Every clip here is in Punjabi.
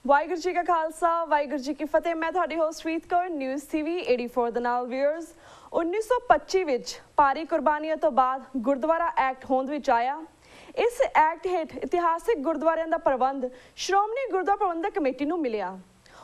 ਵਾਹਿਗੁਰੂ ਜੀ ਕਾ ਖਾਲਸਾ ਵਾਹਿਗੁਰੂ ਜੀ ਕੀ ਫਤਿਹ। ਮੈਂ ਤੁਹਾਡੀ ਹੋਸਟ ਰੀਤ ਕੌਰ ਨਿਊਜ਼ TV 84 ਦੇ ਨਾਲ ਵਿਊਅਰਸ। 1925 ਵਿੱਚ ਭਾਰੀ ਕੁਰਬਾਨੀਆਂ ਤੋਂ ਬਾਅਦ ਗੁਰਦੁਆਰਾ ਐਕਟ ਹੋਂਦ ਵਿੱਚ ਆਇਆ। ਇਸ ਐਕਟ ਹੇਠ ਇਤਿਹਾਸਿਕ ਗੁਰਦੁਆਰਿਆਂ ਦਾ ਪ੍ਰਬੰਧ ਸ਼੍ਰੋਮਣੀ ਗੁਰਦੁਆਰਾ ਪ੍ਰਬੰਧਕ ਕਮੇਟੀ ਨੂੰ ਮਿਲਿਆ।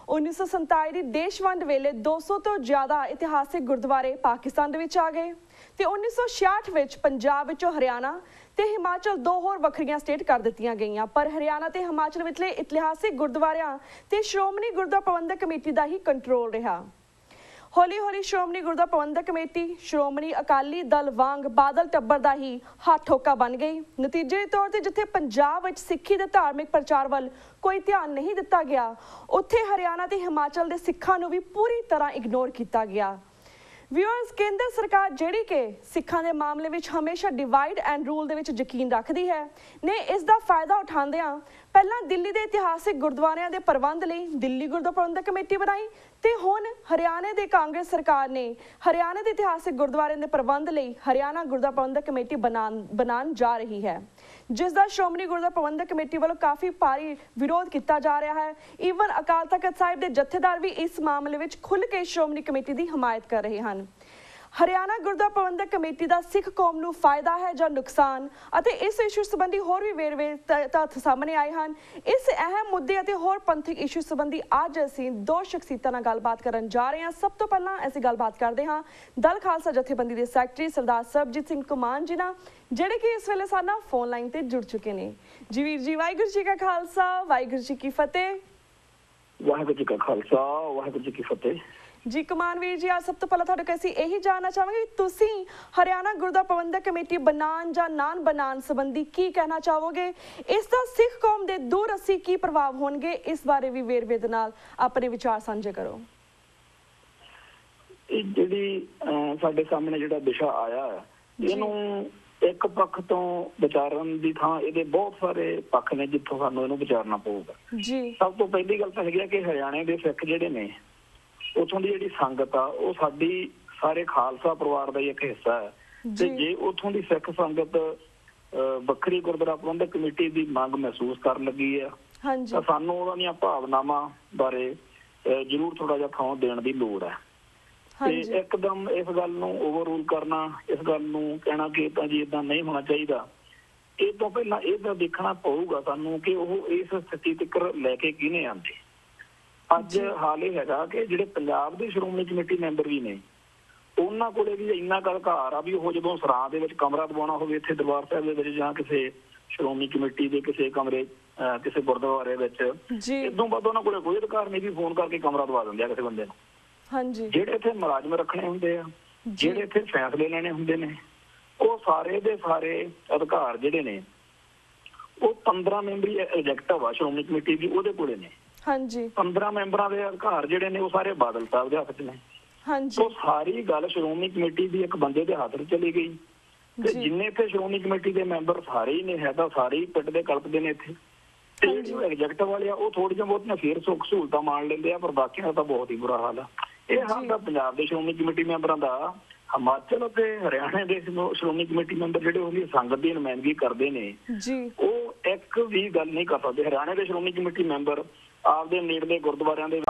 1947 ਦੀ ਦੇਸ਼ ਵੰਡ ਵੇਲੇ 200 ਤੋਂ ਜ਼ਿਆਦਾ ਇਤਿਹਾਸਿਕ ਗੁਰਦੁਆਰੇ ਪਾਕਿਸਤਾਨ ਦੇ ਵਿੱਚ ਆ ਗਏ ਤੇ 1966 ਵਿੱਚ ਪੰਜਾਬ ਵਿੱਚੋਂ ਹਰਿਆਣਾ ਤੇ ਹਿਮਾਚਲ ਦੋ ਹੋਰ ਵੱਖਰੀਆਂ ਸਟੇਟ ਕਰ ਦਿੱਤੀਆਂ ਗਈਆਂ। ਪਰ ਹਰਿਆਣਾ ਤੇ ਹਿਮਾਚਲ ਵਿਚਲੇ ਇਤਿਹਾਸਿਕ ਗੁਰਦੁਆਰਿਆਂ ਤੇ ਸ਼੍ਰੋਮਣੀ ਗੁਰਦੁਆਰਾ ਪ੍ਰਬੰਧਕ ਕਮੇਟੀ ਦਾ ਹੀ ਕੰਟਰੋਲ ਰਿਹਾ। ਹੌਲੀ-ਹੌਲੀ ਸ਼੍ਰੋਮਣੀ ਗੁਰਦੁਆਰਾ ਪ੍ਰਬੰਧਕ ਕਮੇਟੀ ਸ਼੍ਰੋਮਣੀ ਅਕਾਲੀ ਦਲ ਵਾਂਗ ਬਾਦਲ ਟੱਬਰ ਦਾ ਹੀ ਹੱਥ ਠੋਕਾ ਬਣ ਗਈ। ਨਤੀਜੇ ਦੇ ਤੌਰ ਤੇ ਜਿੱਥੇ ਪੰਜਾਬ ਵਿੱਚ ਸਿੱਖੀ ਦੇ ਧਾਰਮਿਕ ਪ੍ਰਚਾਰ ਵੱਲ ਕੋਈ ਧਿਆਨ ਨਹੀਂ ਦਿੱਤਾ ਗਿਆ, ਉੱਥੇ ਹਰਿਆਣਾ ਤੇ ਹਿਮਾਚਲ ਦੇ ਸਿੱਖਾਂ ਨੂੰ ਵੀ ਪੂਰੀ ਤਰ੍ਹਾਂ ਇਗਨੋਰ ਕੀਤਾ ਗਿਆ। ਵਿਊਅਰਸ, ਕੇਂਦਰ ਸਰਕਾਰ ਜਿਹੜੀ ਕਿ ਸਿੱਖਾਂ ਦੇ ਮਾਮਲੇ ਵਿੱਚ ਹਮੇਸ਼ਾ ਡਿਵਾਈਡ ਐਂਡ ਰੂਲ ਦੇ ਵਿੱਚ ਯਕੀਨ ਰੱਖਦੀ ਹੈ ਨੇ ਇਸ ਦਾ ਫਾਇਦਾ ਉਠਾਉਂਦਿਆਂ ਪਹਿਲਾਂ ਦਿੱਲੀ ਦੇ ਇਤਿਹਾਸਿਕ ਗੁਰਦੁਆਰਿਆਂ ਦੇ ਪ੍ਰਬੰਧ ਲਈ ਦਿੱਲੀ ਗੁਰਦੁਆਰਾ ਪ੍ਰਬੰਧਕ ਕਮੇਟੀ ਬਣਾਈ ਤੇ ਹੁਣ ਹਰਿਆਣਾ ਦੇ ਕਾਂਗਰਸ ਸਰਕਾਰ ਨੇ ਹਰਿਆਣਾ ਦੇ ਇਤਿਹਾਸਿਕ ਗੁਰਦੁਆਰਿਆਂ ਦੇ ਪ੍ਰਬੰਧ ਲਈ ਹਰਿਆਣਾ ਗੁਰਦੁਆਰਾ ਪ੍ਰਬੰਧਕ ਕਮੇਟੀ ਬਣਾਉਣ ਜਾ ਰਹੀ ਹੈ, ਜਿਸ ਦਾ ਸ਼੍ਰੋਮਣੀ ਗੁਰਦੁਆਰਾ ਪ੍ਰਬੰਧਕ ਕਮੇਟੀ ਵੱਲੋਂ ਕਾਫੀ ਭਾਰੀ ਵਿਰੋਧ ਕੀਤਾ ਜਾ ਰਿਹਾ ਹੈ। ਈਵਨ ਅਕਾਲ ਤਖਤ ਸਾਹਿਬ ਦੇ ਜਥੇਦਾਰ ਵੀ ਇਸ ਮਾਮਲੇ ਵਿੱਚ ਖੁੱਲ੍ਹ ਕੇ ਸ਼੍ਰੋਮਣੀ ਕਮੇਟੀ ਦੀ ਹਮਾਇਤ ਕਰ ਰਹੇ ਹਨ। ਹਰਿਆਣਾ ਗੁਰਦੁਆਰਾ ਪ੍ਰਬੰਧਕ ਕਮੇਟੀ ਦਾ ਸਿੱਖ ਕੌਮ ਨੂੰ ਫਾਇਦਾ ਹੈ ਜਾਂ ਨੁਕਸਾਨ ਅਤੇ ਇਸ ਇਸ਼ੂ ਸੰਬੰਧੀ ਹੋਰ ਵੀ ਵੇਰਵੇ ਤੱਥ ਸਾਹਮਣੇ ਆਏ ਹਨ। ਇਸ ਅਹਿਮ ਮੁੱਦੇ ਅਤੇ ਹੋਰ ਪੰਥਕ ਇਸ਼ੂ ਸੰਬੰਧੀ ਅੱਜ ਅਸੀਂ ਦੋ ਸ਼ਖਸੀਅਤਾਂ ਨਾਲ ਗੱਲਬਾਤ ਕਰਨ ਜਾ ਰਹੇ ਹਾਂ। ਸਭ ਤੋਂ ਪਹਿਲਾਂ ਅਸੀਂ ਗੱਲਬਾਤ ਕਰਦੇ ਹਾਂ ਦਲ ਖਾਲਸਾ ਜਥੇਬੰਦੀ ਦੇ ਸੈਕਟਰੀ ਸਰਦਾਰ ਸਰਬਜੀਤ ਸਿੰਘ ਕੁਮਾਨ ਜੀ ਨਾਲ, ਜਿਹੜੇ ਕਿ ਇਸ ਵੇਲੇ ਸਾਡੇ ਨਾਲ ਫੋਨ ਲਾਈਨ ਤੇ ਜੁੜ ਚੁੱਕੇ ਨੇ। ਜੀ ਵੀਰ ਜੀ, ਵਾਹਿਗੁਰੂ ਜੀ ਕਾ ਖਾਲਸਾ ਵਾਹਿਗੁਰੂ ਜੀ ਕੀ ਫਤਿਹ। ਵਾਹਿਗੁਰੂ ਜੀ ਕਾ ਖਾਲਸਾ ਵਾਹਿਗੁਰੂ ਜੀ ਕੀ ਫਤਿਹ। ਜੀ ਕੁਮਾਨ ਵੀਰ ਜੀ, ਅੱਜ ਸਭ ਤੋਂ ਪਹਿਲਾਂ ਤੁਹਾਡੇ ਕੋਲ ਅਸੀਂ ਇਹੀ ਜਾਣਨਾ ਚਾਹਾਂਗੇ ਕਿ ਤੁਸੀਂ ਹਰਿਆਣਾ ਗੁਰਦੁਆਰਾ ਪ੍ਰਬੰਧਕ ਕਮੇਟੀ ਬਣਾਉਣ ਜਾਂ ਨਾ ਬਣਾਉਣ ਸੰਬੰਧੀ ਕੀ ਕਹਿਣਾ ਚਾਹੋਗੇ? ਇਸ ਦਾ ਸਿੱਖ ਕੌਮ ਦੇ ਦੂਰ ਅਸੀਂ ਕੀ ਪ੍ਰਭਾਵ ਹੋਣਗੇ, ਇਸ ਬਾਰੇ ਵੀ ਵੇਰਵੇ ਦੇ ਨਾਲ ਆਪਣੇ ਵਿਚਾਰ ਸਾਂਝੇ ਕਰੋ। ਇਹ ਜਿਹੜੀ ਸਾਡੇ ਸਾਹਮਣੇ ਜਿਹੜਾ ਵਿਸ਼ਾ ਆਇਆ, ਇਹਨੂੰ ਇੱਕ ਪੱਖ ਤੋਂ ਵਿਚਾਰਨ ਦੀ ਥਾਂ ਇਹਦੇ ਬਹੁਤ ਸਾਰੇ ਪੱਖ ਨੇ ਜਿੱਥੋਂ ਸਾਨੂੰ ਇਹਨੂੰ ਵਿਚਾਰਨਾ ਪਊਗਾ। ਜੀ, ਸਭ ਤੋਂ ਪਹਿਲੀ ਗੱਲ ਤਾਂ ਹੈਗੀ ਆ ਕਿ ਹਰਿਆਣੇ ਦੇ ਸਿੱਖ ਜਿਹੜੇ ਨੇ, ਉੱਥੋਂ ਦੀ ਜਿਹੜੀ ਸੰਗਤ ਆ ਉਹ ਸਾਡੀ ਸਾਰੇ ਖਾਲਸਾ ਪਰਿਵਾਰ ਦਾ ਹੀ ਇੱਕ ਹਿੱਸਾ ਹੈ। ਤੇ ਜੇ ਉੱਥੋਂ ਦੀ ਸਿੱਖ ਸੰਗਤ ਵੱਖਰੀ ਗੁਰਦੁਆਰਾ ਪ੍ਰਬੰਧਕ ਕਮੇਟੀ ਦੀ ਮੰਗ ਮਹਿਸੂਸ ਕਰਨ ਲੱਗੀ ਆ ਤਾਂ ਸਾਨੂੰ ਉਹਨਾਂ ਦੀਆਂ ਭਾਵਨਾਵਾਂ ਬਾਰੇ ਜ਼ਰੂਰ ਥੋੜਾ ਜਿਹਾ ਥਾਂ ਦੇਣ ਦੀ ਲੋੜ ਹੈ। ਤੇ ਇੱਕਦਮ ਇਸ ਗੱਲ ਨੂੰ ਓਵਰ ਰੂਲ ਕਰਨਾ, ਇਸ ਗੱਲ ਨੂੰ ਕਹਿਣਾ ਕਿ ਤਾਂ ਜੀ ਏਦਾਂ ਨਹੀਂ ਹੋਣਾ ਚਾਹੀਦਾ, ਇਹ ਤੋਂ ਪਹਿਲਾਂ ਇਹ ਤਾਂ ਦੇਖਣਾ ਪਊਗਾ ਸਾਨੂੰ ਕਿ ਉਹ ਇਸ ਸਥਿਤੀ ਤੱਕ ਲੈ ਕੇ ਕਿਹਨੇ ਆਉਂਦੇ। ਅੱਜ ਹਾਲ ਇਹ ਹੈਗਾ ਕਿ ਜਿਹੜੇ ਪੰਜਾਬ ਦੇ ਸ਼੍ਰੋਮਣੀ ਕਮੇਟੀ ਮੈਂਬਰ ਵੀ ਨੇ, ਉਹਨਾਂ ਕੋਲੇ ਵੀ ਇੰਨਾ ਕੁ ਅਧਿਕਾਰ ਆ ਵੀ ਉਹ ਜਦੋਂ ਸਰਾਂ ਦੇ ਵਿੱਚ ਕਮਰਾ ਦਵਾਉਣਾ ਹੋਵੇ ਇੱਥੇ ਦਰਬਾਰ ਸਾਹਿਬ ਦੇ ਵਿੱਚ ਜਾਂ ਕਿਸੇ ਸ਼੍ਰੋਮਣੀ ਕਮੇਟੀ ਦੇ ਕਿਸੇ ਕਮਰੇ ਕਿਸੇ ਗੁਰਦੁਆਰੇ ਵਿੱਚ, ਇਦੋਂ ਬਾਅਦ ਉਹਨਾਂ ਕੋਲੇ ਕੋਈ ਅਧਿਕਾਰ ਨਹੀਂ ਵੀ ਫੋਨ ਕਰਕੇ ਕਮਰਾ ਦਵਾ ਦਿੰਦੇ ਆ ਕਿਸੇ ਬੰਦੇ ਨੂੰ। ਜਿਹੜੇ ਇੱਥੇ ਮੁਲਾਜ਼ਮ ਰੱਖਣੇ ਹੁੰਦੇ ਆ, ਜਿਹੜੇ ਇੱਥੇ ਫੈਸਲੇ ਲੈਣੇ ਹੁੰਦੇ ਨੇ, ਉਹ ਸਾਰੇ ਦੇ ਸਾਰੇ ਅਧਿਕਾਰ ਜਿਹੜੇ ਨੇ ਉਹ 15 ਮੈਂਬਰੀ ਐਗਜ਼ੈਕਟਿਵ ਆ ਸ਼੍ਰੋਮਣੀ ਕਮੇਟੀ ਦੀ, ਉਹਦੇ ਕੋਲੇ ਨੇ। 15 ਮੈਂਬਰਾਂ ਦੇ ਅਧਿਕਾਰ ਜਿਹੜੇ ਨੇ ਉਹ ਸਾਰੇ ਬਾਦਲ ਸਾਹਿਬ ਦੇ ਹੱਥ 'ਚ ਨੇ। ਉਹ ਸਾਰੀ ਗੱਲ ਸ਼੍ਰੋਮਣੀ ਕਮੇਟੀ ਦੀ ਇੱਕ ਬੰਦੇ ਦੇ ਹੱਥ 'ਚ ਚਲੀ ਗਈ ਤੇ ਜਿੰਨੇ ਇੱਥੇ ਸ਼੍ਰੋਮਣੀ ਕਮੇਟੀ ਦੇ ਮੈਂਬਰ ਸਾਰੇ ਹੀ ਨੇ, ਹੈ ਤਾਂ ਸਾਰੇ ਹੀ ਪਿੱਟ ਦੇ ਕਲਪਦੇ ਨੇ ਇੱਥੇ। ਤੇ ਜਿਹੜੇ ਐਗਜ਼ੈਕਟਿਵ ਵਾਲੇ ਆ ਉਹ ਥੋੜ੍ਹੀਆਂ ਬਹੁਤੀਆਂ ਫੇਰ ਸੁੱਖ ਸਹੂਲਤਾਂ ਮਾਣ ਲੈਂਦੇ ਆ, ਪਰ ਬਾਕੀਆਂ ਦਾ ਤਾਂ ਬਹੁਤ ਹੀ ਬੁਰਾ ਹਾਲ ਆ। ਇਹ ਹਾਲ ਤਾਂ ਪੰਜਾਬ ਦੇ ਸ਼੍ਰੋਮਣੀ ਕਮੇਟੀ ਮੈਂਬਰਾਂ ਦਾ। ਹਿਮਾਚਲ ਅਤੇ ਹਰਿਆਣਾ ਦੇ ਸ਼੍ਰੋਮਣੀ ਕਮੇਟੀ ਮੈਂਬਰ ਜਿਹੜੇ ਉਹਦੀ ਸੰਗਤ ਦੀ ਨੁਮਾਇੰਦਗੀ ਕਰਦੇ ਨੇ, ਉਹ ਇੱਕ ਵੀ ਗੱਲ ਨਹੀਂ ਕਰ ਸਕਦੇ। ਹਰਿਆਣਾ ਦੇ ਸ਼੍ਰੋਮਣੀ ਕਮੇਟੀ ਮੈਂਬਰ ਆਪਦੇ ਨੇੜਲੇ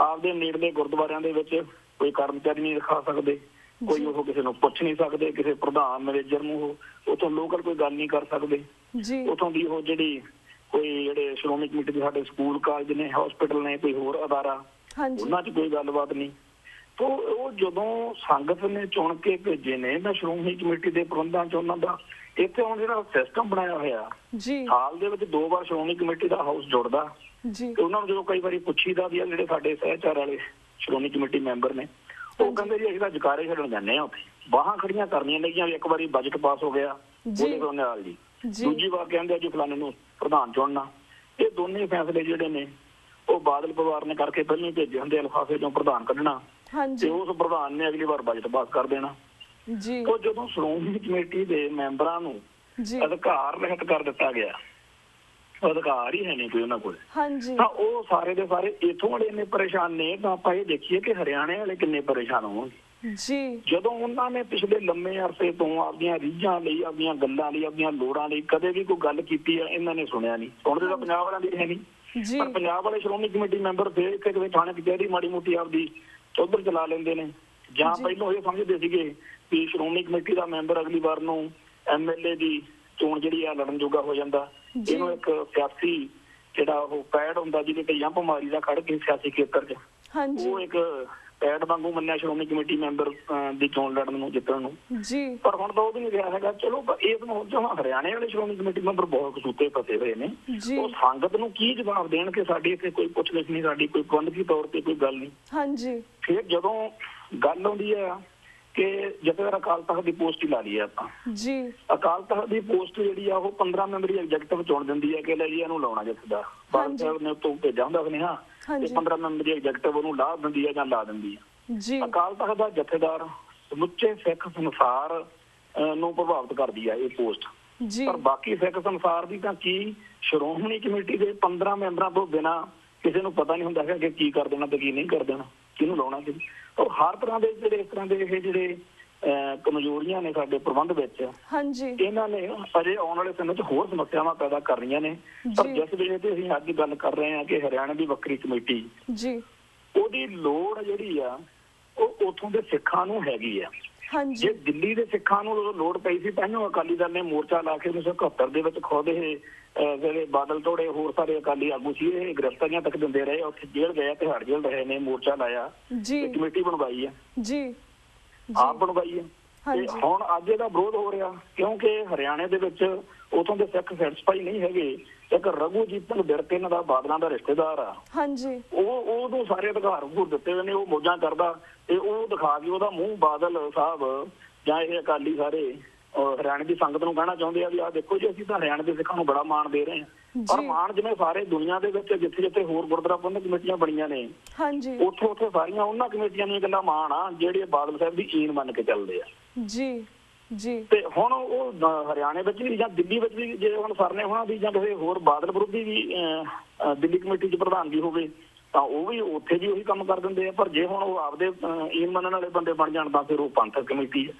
ਗੁਰਦੁਆਰਿਆਂ ਦੇ ਵਿੱਚ ਕੋਈ ਕਰਮਚਾਰੀ ਨਹੀਂ ਰਖਾ ਸਕਦੇ, ਕੋਈ ਉਹ ਕਿਸੇ ਨੂੰ ਪੁੱਛ ਨਹੀਂ ਸਕਦੇ, ਕਿਸੇ ਪ੍ਰਧਾਨ ਮੈਨੇਜਰ ਨੂੰ ਉੱਥੋਂ ਲੋਕਲ ਕੋਈ ਗੱਲ ਨਹੀਂ ਕਰ ਸਕਦੇ। ਉੱਥੋਂ ਦੀ ਉਹ ਜਿਹੜੇ ਸ਼੍ਰੋਮਣੀ ਕਮੇਟੀ ਦੇ ਸਾਡੇ ਸਕੂਲ ਕਾਲਜ ਨੇ, ਹਸਪੀਟਲ ਨੇ, ਕੋਈ ਹੋਰ ਅਦਾਰਾ, ਉਹਨਾਂ 'ਚ ਕੋਈ ਗੱਲਬਾਤ ਨਹੀਂ। ਤੋ ਉਹ ਜਦੋਂ ਸੰਗਤ ਨੇ ਚੁਣ ਕੇ ਭੇਜੇ ਨੇ ਤਾਂ ਸ਼੍ਰੋਮਣੀ ਕਮੇਟੀ ਦੇ ਪ੍ਰਬੰਧਾਂ 'ਚ ਉਹਨਾਂ ਦਾ ਇੱਥੇ ਹੁਣ ਜਿਹੜਾ ਸਿਸਟਮ ਬਣਾਇਆ ਹੋਇਆ, ਸਾਲ ਦੇ ਵਿੱਚ 2 ਵਾਰ ਸ਼੍ਰੋਮਣੀ ਕਮੇਟੀ ਦਾ ਹਾਊਸ ਜੁੜਦਾ ਤੇ ਉਹਨਾਂ ਨੂੰ ਜਦੋਂ ਕਈ ਵਾਰੀ ਪੁੱਛੀਦਾ ਵੀ ਆ ਜਿਹੜੇ ਸਾਡੇ ਸਹਿਚਾਰ ਵਾਲੇ ਸ਼੍ਰੋਮਣੀ ਕਮੇਟੀ ਮੈਂਬਰ ਨੇ, ਉਹ ਕਹਿੰਦੇ ਜੀ ਅਸੀਂ ਤਾਂ ਜਕਾਰੇ ਛੱਡਣ ਜਾਂਦੇ ਹਾਂ, ਉੱਥੇ ਬਾਹਾਂ ਖੜੀਆਂ ਕਰਨੀਆਂ ਨੇ। ਇੱਕ ਵਾਰੀ ਬਜਟ ਪਾਸ ਹੋ ਗਿਆ ਬੋਲੇ ਸੋਨਿਆਲ ਜੀ, ਦੂਜੀ ਵਾਰ ਕਹਿੰਦੇ ਆ ਜੀ ਫਲਾਣੇ ਨੂੰ ਪ੍ਰਧਾਨ ਚੁਣਨਾ। ਇਹ ਦੋਨੇ ਫੈਸਲੇ ਜਿਹੜੇ ਨੇ ਉਹ ਬਾਦਲ ਪਰਿਵਾਰ ਨੇ ਕਰਕੇ ਪਹਿਲਾਂ ਹੀ ਭੇਜੇ ਹੁੰਦੇ, ਲਿਫਾਫੇ ਚੋਂ ਪ੍ਰਧਾਨ ਕੱਢਣਾ ਤੇ ਉਸ ਪ੍ਰਧਾਨ ਨੇ ਅਗਲੀ ਵਾਰ ਬਜਟ ਪਾਸ ਕਰ ਦੇਣਾ। ਉਹ ਜਦੋਂ ਸ਼੍ਰੋਮਣੀ ਕਮੇਟੀ ਦੇ ਮੈਂਬਰਾਂ ਨੂੰ ਅਧਿਕਾਰ ਰਹਿਤ ਕਰ ਦਿੱਤਾ ਗਿਆ, ਅਧਿਕਾਰ ਹੀ ਹੈ ਨਹੀਂ ਕੋਈ ਉਹਨਾਂ ਕੋਲ, ਤਾਂ ਉਹ ਸਾਰੇ ਦੇ ਸਾਰੇ ਇੱਥੋਂ ਵਾਲੇ ਇੰਨੇ ਪਰੇਸ਼ਾਨ ਨੇ। ਤਾਂ ਆਪਾਂ ਇਹ ਦੇਖੀਏ ਕਿ ਹਰਿਆਣੇ ਵਾਲੇ ਕਿੰਨੇ ਪਰੇਸ਼ਾਨ ਹੋਣਗੇ ਜਦੋਂ ਉਹਨਾਂ ਨੇ ਪਿਛਲੇ ਲੰਮੇ ਅਰਸੇ ਤੋਂ ਆਪਦੀਆਂ ਰੀਝਾਂ ਲਈ, ਆਪਦੀਆਂ ਗੱਲਾਂ ਲਈ, ਆਪਦੀਆਂ ਲੋੜਾਂ ਲਈ ਕਦੇ ਵੀ ਕੋਈ ਗੱਲ ਕੀਤੀ ਹੈ ਇਹਨਾਂ ਨੇ ਸੁਣਿਆ ਨਹੀਂ। ਸੁਣਦੇ ਤਾਂ ਪੰਜਾਬ ਵਾਲਿਆਂ ਦੀ ਹੈ ਨਹੀਂ, ਜੀ ਪਰ ਪੰਜਾਬ ਵਾਲੇ ਸ਼੍ਰੋਮਣੀ ਕਮੇਟੀ ਮੈਂਬਰ ਫਿਰ ਕਿਤੇ ਥਾਣੇ ਕਚਹਿਰੀ ਮਾੜੀ ਮੋਟੀ ਆਪਦੀ ਚੌਧਰ ਚਲਾ ਲੈਂਦੇ ਨੇ, ਜਾਂ ਪਹਿਲਾਂ ਇਹ ਸਮਝਦੇ ਸੀਗੇ ਵੀ ਸ਼੍ਰੋਮਣੀ ਕਮੇਟੀ ਦਾ ਮੈਂਬਰ ਅਗਲੀ ਵਾਰ ਨੂੰ MLA ਦੀ ਚੋਣ ਜਿਹੜੀ ਆ ਲੜਨ ਜੋਗਾ ਹੋ ਜਾਂਦਾ। ਇਹਨੂੰ ਇੱਕ ਸਿਆਸੀ ਜਿਹੜਾ ਉਹ ਪੈੜ ਹੁੰਦਾ ਜਿਹਦੇ ਤੇ ਜੰਪ ਮਾਰੀ ਦਾ ਖੜ ਕੇ ਸਿਆਸੀ ਖੇਤਰ 'ਚ, ਉਹ ਇੱਕ ਪੈੜ ਵਾਂਗੂ ਮੰਨਿਆ ਸ਼੍ਰੋਮਣੀ ਕਮੇਟੀ ਮੈਂਬਰ ਦੀ ਚੋਣ ਲੜਨ ਨੂੰ, ਜਿੱਤਣ ਨੂੰ। ਪਰ ਹੁਣ ਤਾਂ ਉਹ ਵੀ ਨਹੀਂ ਰਿਹਾ ਹੈਗਾ। ਚਲੋ ਇਹ ਹੁਣ ਹਰਿਆਣੇ ਵਾਲੇ ਸ਼੍ਰੋਮਣੀ ਕਮੇਟੀ ਮੈਂਬਰ ਬਹੁਤ ਕਸੂਤੇ ਫਸੇ ਹੋਏ ਨੇ, ਉਹ ਸੰਗਤ ਨੂੰ ਕੀ ਜਵਾਬ ਦੇਣ ਕਿ ਸਾਡੀ ਇੱਥੇ ਕੋਈ ਪੁੱਛ ਗਿੱਛ ਨਹੀਂ, ਸਾਡੀ ਕੋਈ ਪ੍ਰਬੰਧਕੀ ਤੌਰ ਤੇ ਕੋਈ ਗੱਲ ਨਹੀਂ। ਫਿਰ ਜਦੋਂ ਗੱਲ ਆਉਂਦੀ ਹੈ ਕਿ ਜਥੇਦਾਰ ਅਕਾਲ ਤਖਤ ਦੀ ਪੋਸਟ ਹੀ ਲਾ ਲਈ ਹੈ ਆਪਾਂ, ਅਕਾਲ ਤਖਤ ਦੀ ਪੋਸਟ ਜਿਹੜੀ ਆ ਉਹ 15 ਮੈਂਬਰੀ ਐਗਜ਼ੈਕਟਿਵ ਚੁਣ ਦਿੰਦੀ ਹੈ ਕਿ ਲੈ ਜੀ ਇਹਨੂੰ ਲਾਉਣਾ ਜਥੇਦਾਰ, ਬਾਦਲ ਸਾਹਿਬ ਨੇ ਉੱਤੋਂ ਭੇਜਿਆ ਹੁੰਦਾ ਸੁਨੇਹਾ ਤੇ 15 ਮੈਂਬਰੀ ਐਗਜ਼ੈਕਟਿਵ ਉਹਨੂੰ ਲਾ ਦਿੰਦੀ ਹੈ ਜਾਂ ਲਾ ਦਿੰਦੀ ਹੈ। ਅਕਾਲ ਤਖਤ ਦਾ ਜਥੇਦਾਰ ਸਮੁੱਚੇ ਸਿੱਖ ਸੰਸਾਰ ਨੂੰ ਪ੍ਰਭਾਵਿਤ ਕਰਦੀ ਹੈ ਇਹ ਪੋਸਟ, ਪਰ ਬਾਕੀ ਸਿੱਖ ਸੰਸਾਰ ਦੀ ਤਾਂ ਕੀ ਸ਼੍ਰੋਮਣੀ ਕਮੇਟੀ ਦੇ 15 ਮੈਂਬਰਾਂ ਤੋਂ ਬਿਨਾਂ ਕਿਸੇ ਨੂੰ ਪਤਾ ਨਹੀਂ ਹੁੰਦਾ ਹੈ ਕਿ ਕੀ ਕਰ ਦੇਣਾ ਤੇ ਕੀ ਨਹੀਂ ਕਰ ਦੇਣਾ, ਕਿਹਨੂੰ ਲਾਉਣਾ ਕਿ। ਔਰ ਹਰ ਤਰ੍ਹਾਂ ਦੇ ਜਿਹੜੇ ਇਸ ਤਰ੍ਹਾਂ ਦੇ ਇਹ ਜਿਹੜੇ ਕਮਜ਼ੋਰੀਆਂ ਨੇ ਸਾਡੇ ਪ੍ਰਬੰਧ ਵਿੱਚ, ਇਹਨਾਂ ਨੇ ਅਜੇ ਆਉਣ ਵਾਲੇ ਸਮੇਂ 'ਚ ਹੋਰ ਸਮੱਸਿਆਵਾਂ ਪੈਦਾ ਕਰ ਰਹੀਆਂ ਨੇ। ਪਰ ਜਿਸ ਵੇਲੇ ਤੇ ਅਸੀਂ ਅੱਜ ਗੱਲ ਕਰ ਰਹੇ ਹਾਂ ਕਿ ਹਰਿਆਣਾ ਦੀ ਵੱਖਰੀ ਕਮੇਟੀ, ਉਹਦੀ ਲੋੜ ਜਿਹੜੀ ਆ ਉਹ ਉੱਥੋਂ ਦੇ ਸਿੱਖਾਂ ਨੂੰ ਹੈਗੀ ਆ। ਜੇ ਦਿੱਲੀ ਦੇ ਸਿੱਖਾਂ ਨੂੰ ਲੋੜ ਪਈ ਸੀ ਤਾਂ ਅਕਾਲੀ ਦਲ ਨੇ ਮੋਰਚਾ ਲਾ ਕੇ 1971 ਦੇ ਵਿੱਚ ਖੁਦ ਇਹ ਜਿਹੜੇ ਬਾਦਲ ਤੋੜੇ ਹੋਰ ਸਾਰੇ ਅਕਾਲੀ ਆਗੂ ਸੀ ਇਹ ਗ੍ਰਿਫਤਾਰੀਆਂ ਤੱਕ ਦਿੰਦੇ ਰਹੇ, ਉੱਥੇ ਜੇਲ੍ਹ ਗਏ, ਤਿਹਾੜ ਜੇਲ੍ਹ ਰਹੇ ਨੇ, ਮੋਰਚਾ ਲਾਇਆ, ਕਮੇਟੀ ਬਣਵਾਈ ਆ, ਆਪ ਬਣਵਾਈ ਆ। ਤੇ ਹੁਣ ਅੱਜ ਇਹਦਾ ਵਿਰੋਧ ਹੋ ਰਿਹਾ ਕਿਉਂਕਿ ਹਰਿਆਣੇ ਦੇ ਵਿੱਚ ਉਥੋਂ ਦੇ ਸਿੱਖ ਸੈਟੀਸਫਾਈ ਨਹੀਂ ਹੈਗੇ। ਇੱਕ ਰਘੂਜੀਤ ਸਿੰਘ ਵਿਰਕ ਇਹਨਾਂ ਦਾ ਬਾਦਲਾਂ ਦਾ ਰਿਸ਼ਤੇਦਾਰ ਆ, ਉਹਨੂੰ ਸਾਰੇ ਅਧਿਕਾਰ ਦਿੱਤੇ ਹੋਏ ਨੇ, ਉਹ ਮੌਜਾਂ ਕਰਦਾ ਤੇ ਉਹ ਦਿਖਾ ਕੇ ਉਹਦਾ ਮੂੰਹ ਬਾਦਲ ਸਾਹਿਬ ਜਾਂ ਇਹ ਅਕਾਲੀ ਸਾਰੇ ਹਰਿਆਣੇ ਦੀ ਸੰਗਤ ਨੂੰ ਕਹਿਣਾ ਚਾਹੁੰਦੇ ਆ ਵੀ ਆਹ ਦੇਖੋ ਜੀ ਅਸੀਂ ਤਾਂ ਹਰਿਆਣੇ ਦੇ ਸਿੱਖਾਂ ਨੂੰ ਬੜਾ ਮਾਣ ਦੇ ਰਹੇ ਹਾਂ। ਪਰ ਮਾਣ ਜਿਵੇਂ ਸਾਰੇ ਦੁਨੀਆ ਦੇ ਵਿੱਚ ਜਿੱਥੇ ਜਿੱਥੇ ਹੋਰ ਗੁਰਦੁਆਰਾ ਪ੍ਰਬੰਧਕ ਕਮੇਟੀਆਂ ਬਣੀਆਂ ਨੇ ਉੱਥੇ ਉੱਥੇ ਸਾਰੀਆਂ ਉਹਨਾਂ ਕਮੇਟੀਆਂ ਨੂੰ ਗੱਲਾਂ ਮਾਣ ਆ ਜਿਹੜੇ ਬਾਦਲ ਸਾਹਿਬ ਦੀ ਈਨ ਮੰਨ ਕੇ ਚੱਲਦੇ ਆ। ਤੇ ਹੁਣ ਉਹ ਹਰਿਆਣੇ ਵਿੱਚ ਵੀ ਜਾਂ ਦਿੱਲੀ ਵਿੱਚ ਵੀ ਜੇ ਹੁਣ ਸਰਨੇ ਹੋਣਾ ਵੀ ਜਾਂ ਕਿਸੇ ਹੋਰ ਬਾਦਲ ਵਿਰੋਧੀ ਵੀ ਦਿੱਲੀ ਕਮੇਟੀ 'ਚ ਪ੍ਰਧਾਨਗੀ ਹੋਵੇ ਤਾਂ ਉਹ ਵੀ ਉੱਥੇ ਵੀ ਉਹੀ ਕੰਮ ਕਰ ਦਿੰਦੇ ਆ। ਪਰ ਜੇ ਹੁਣ ਉਹ ਆਪਦੇ ਈਨ ਮੰਨਣ ਵਾਲੇ ਬੰਦੇ ਬਣ ਜਾਣ ਤਾਂ ਫਿਰ ਉਹ ਪੰਥਕ ਕਮੇਟੀ ਹੈ।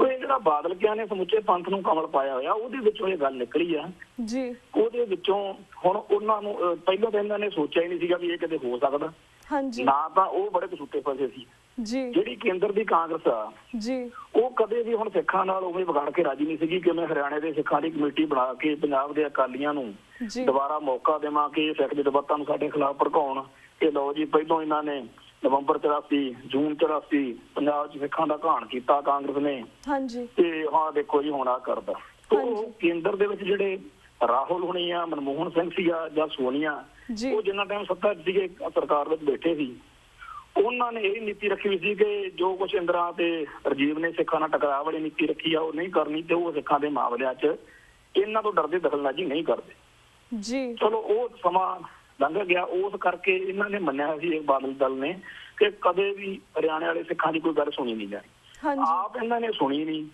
ਇਹ ਜਿਹੜਾ ਬਾਦਲ ਕਿਆ ਨੇ ਸਮੁੱਚੇ ਪੰਥ ਨੂੰ ਕਮਲ ਪਾਇਆ ਹੋਇਆ, ਉਹਦੇ ਵਿੱਚੋਂ ਇਹ ਗੱਲ ਨਿਕਲੀ ਆ। ਉਹਦੇ ਵਿੱਚੋਂ ਹੁਣ ਉਹਨਾਂ ਨੂੰ ਪਹਿਲਾਂ ਤਾਂ ਇਹਨਾਂ ਨੇ ਸੋਚਿਆ ਹੀ ਨਹੀਂ ਸੀਗਾ ਵੀ ਇਹ ਕਿਤੇ ਹੋ ਸਕਦਾ, ਨਾ ਤਾਂ ਉਹ ਬੜੇ ਕਸੂਤੇ ਫਸੇ ਸੀ। ਜਿਹੜੀ ਕੇਂਦਰ ਦੀ ਕਾਂਗਰਸ ਆ ਉਹ ਕਦੇ ਵੀ ਹੁਣ ਸਿੱਖਾਂ ਨਾਲ ਉਵੇਂ ਵਿਗਾੜ ਕੇ ਰਾਜੀ ਨਹੀਂ ਸੀਗੀ ਕਿ ਮੈਂ ਹਰਿਆਣੇ ਦੇ ਸਿੱਖਾਂ ਦੀ ਕਮੇਟੀ ਬਣਾ ਕੇ ਪੰਜਾਬ ਦੇ ਅਕਾਲੀਆਂ ਨੂੰ ਦੁਬਾਰਾ ਮੌਕਾ ਦੇਵਾਂ ਕਿ ਸਿੱਖ ਜਜ਼ਬਾਤਾਂ ਨੂੰ ਸਾਡੇ ਖਿਲਾਫ ਭੜਕਾਉਣ। ਕਿ ਲਓ ਜੀ ਪਹਿਲੋਂ ਇਹਨਾਂ ਨੇ ਨਵੰਬਰ 84 ਜੂਨ 84 ਪੰਜਾਬ 'ਚ ਸਿੱਖਾਂ ਦਾ ਘਾਣ ਕੀਤਾ ਕਾਂਗਰਸ ਨੇ, ਤੇ ਹਾਂ ਦੇਖੋ ਜੀ ਹੁਣ ਆਹ ਕਰਦਾ। ਉਹ ਕੇਂਦਰ ਦੇ ਵਿੱਚ ਜਿਹੜੇ ਰਾਹੁਲ ਹੁਣੀ ਆ, ਮਨਮੋਹਨ ਸਿੰਘ ਸੀਗਾ ਜਾਂ ਸੋਨੀਆ, ਉਹ ਜਿੰਨਾ ਟਾਈਮ ਸੱਤਾ ਸੀਗੇ ਸਰਕਾਰ ਵਿੱਚ ਬੈਠੇ ਸੀ, ਉਹਨਾਂ ਨੇ ਇਹ ਨੀਤੀ ਰੱਖੀ ਹੋਈ ਸੀ ਕਿ ਜੋ ਕੁਛ ਇੰਦਰਾ ਤੇ ਰਾਜੀਵ ਨੇ ਸਿੱਖਾਂ ਨਾਲ ਟਕਰਾਅ ਵਾਲੀ ਨੀਤੀ ਰੱਖੀ ਆ ਉਹ ਨਹੀਂ ਕਰਨੀ, ਤੇ ਉਹ ਸਿੱਖਾਂ ਦੇ ਮਾਮਲਿਆਂ 'ਚ ਇਹਨਾਂ ਤੋਂ ਡਰਦੇ ਦਖਲਅੰਦਾਜ਼ੀ ਨਹੀਂ ਕਰਦੇ। ਚਲੋ ਉਹ ਸਮਾਂ ਲੰਘ ਗਿਆ, ਉਸ ਕਰਕੇ ਇਹਨਾਂ ਨੇ ਮੰਨਿਆ ਸੀ ਬਾਦਲ ਦਲ ਨੇ ਕਿ ਕਦੇ ਵੀ ਹਰਿਆਣੇ ਵਾਲੇ ਸਿੱਖਾਂ ਦੀ ਕੋਈ ਗੱਲ ਸੁਣੀ ਨਹੀਂ ਜਾਣੀ। ਆਪ ਇਹਨਾਂ ਨੇ ਸੁਣੀ ਨਹੀਂ,